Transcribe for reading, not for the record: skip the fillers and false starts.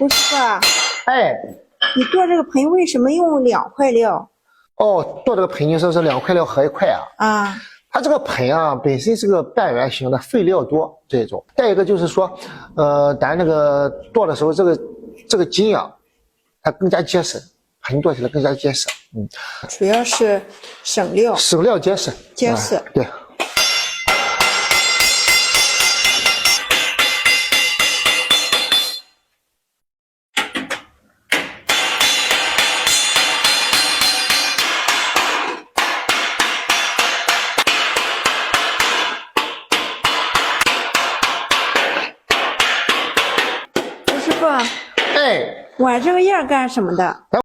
朱师傅啊，哎，你做这个盆为什么用2块料？哦，做这个盆你说是2块料合1块啊？啊，它这个盆啊，本身是个半圆形的，废料多这种。再一个就是说，咱那个剁的时候，这个筋啊，它更加结实，盆剁起来更加结实。主要是省料，省料结实。结实。对。朱师傅，哎，碗这个叶干什么的？